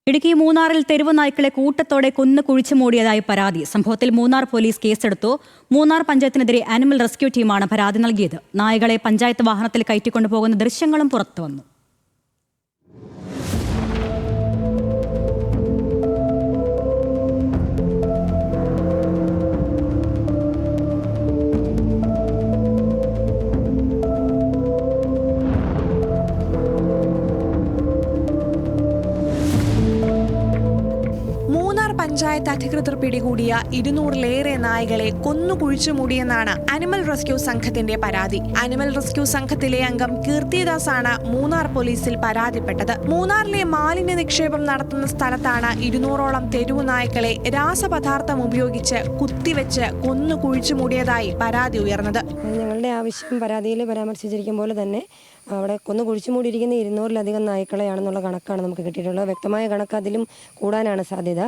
ഇടുക്കി മൂന്നാറിൽ തെരുവ് നായ്ക്കളെ കൂട്ടത്തോടെ കൊന്നു കുഴിച്ചു മൂടിയതായി പരാതി. സംഭവത്തിൽ മൂന്നാർ പോലീസ് കേസെടുത്തു. മൂന്നാർ പഞ്ചായത്തിനെതിരെ ആനിമൽ റെസ്ക്യൂ ടീമാണ് പരാതി നൽകിയത്. നായകളെ പഞ്ചായത്ത് വാഹനത്തിൽ കയറ്റിക്കൊണ്ടുപോകുന്ന ദൃശ്യങ്ങളും പുറത്തുവന്നു. പഞ്ചായത്ത് അധികൃതർ പിടികൂടിയ 200-ലേറെ നായകളെ കൊന്നു കുഴിച്ചു മൂടിയെന്നാണ് അനിമൽ റെസ്ക്യൂ സംഘത്തിന്റെ പരാതി. അനിമൽ റെസ്ക്യൂ സംഘത്തിലെ അംഗം കീർത്തിദാസ് ആണ് മൂന്നാർ പോലീസിൽ പരാതിപ്പെട്ടത്. മൂന്നാറിലെ മാലിന്യ നിക്ഷേപം നടത്തുന്ന സ്ഥലത്താണ് 200ഓളം തെരുവു നായ്ക്കളെ രാസപദാർത്ഥം ഉപയോഗിച്ച് കുത്തിവെച്ച് കൊന്നു കുഴിച്ചു മൂടിയതായി പരാതി ഉയർന്നത്. ഞങ്ങളുടെ ആവശ്യം പരാതിയിൽ പരാമർശിച്ചിരിക്കും പോലെ തന്നെ അവിടെ കൊന്നു കുഴിച്ചു മൂടിയിരിക്കുന്ന 200-ലധികം നായ്ക്കളെയാണെന്നുള്ള കണക്കാണ് നമുക്ക് കിട്ടിയിട്ടുള്ളത്. വ്യക്തമായ കണക്ക് അതിലും കൂടാനാണ് സാധ്യത.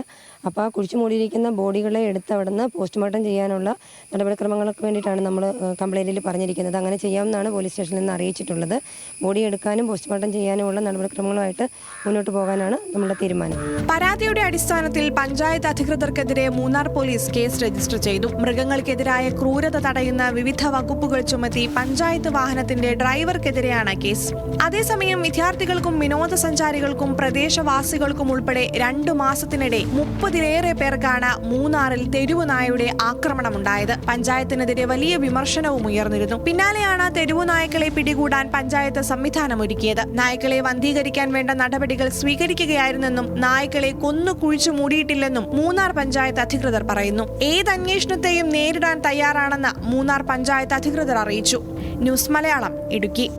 അപ്പോൾ ആ കുഴിച്ചു മൂടിയിരിക്കുന്ന ബോഡികളെ എടുത്ത് അവിടെ നിന്ന് പോസ്റ്റ്മോർട്ടം ചെയ്യാനുള്ള നടപടിക്രമങ്ങൾക്ക് വേണ്ടിയിട്ടാണ് നമ്മൾ കംപ്ലയിൻറ്റിൽ പറഞ്ഞിരിക്കുന്നത്. അങ്ങനെ ചെയ്യാമെന്നാണ് പോലീസ് സ്റ്റേഷനിൽ നിന്ന് അറിയിച്ചിട്ടുള്ളത്. ബോഡി എടുക്കാനും പോസ്റ്റ്മോർട്ടം ചെയ്യാനുമുള്ള നടപടിക്രമങ്ങളുമായിട്ട് മുന്നോട്ട് പോകാനാണ് നമ്മുടെ തീരുമാനം. പരാതിയുടെ അടിസ്ഥാനത്തിൽ പഞ്ചായത്ത് അധികൃതർക്കെതിരെ മൂന്നാർ പോലീസ് കേസ് രജിസ്റ്റർ ചെയ്തു. മൃഗങ്ങൾക്കെതിരായ ക്രൂരത തടയുന്ന വിവിധ വകുപ്പുകൾ ചുമത്തി പഞ്ചായത്ത് വാഹനത്തിന്റെ ഡ്രൈവർക്കെതിരെയാണ് കേസ്. അതേസമയം വിദ്യാർത്ഥികൾക്കും വിനോദസഞ്ചാരികൾക്കും പ്രദേശവാസികൾക്കും ഉൾപ്പെടെ 2 മാസത്തിനിടെ 30-ലേറെ പേർക്കാണ് മൂന്നാറിൽ തെരുവു നായയുടെ ആക്രമണമുണ്ടായത്. പഞ്ചായത്തിനെതിരെ വലിയ വിമർശനവും ഉയർന്നിരുന്നു. പിന്നാലെയാണ് തെരുവു നായ്ക്കളെ പിടികൂടാൻ പഞ്ചായത്ത് സംവിധാനമൊരുക്കിയത്. നായ്ക്കളെ വന്ധീകരിക്കാൻ വേണ്ട നടപടികൾ സ്വീകരിക്കുകയായിരുന്നെന്നും നായ്ക്കളെ കൊന്നു കുഴിച്ചു മൂടിയിട്ടില്ലെന്നും മൂന്നാർ പഞ്ചായത്ത് അധികൃതർ പറയുന്നു. ഏത് അന്വേഷണത്തെയും നേരിടാൻ തയ്യാറാണെന്ന് മൂന്നാർ പഞ്ചായത്ത് അധികൃതർ അറിയിച്ചു. ന്യൂസ് മലയാളം, ഇടുക്കി.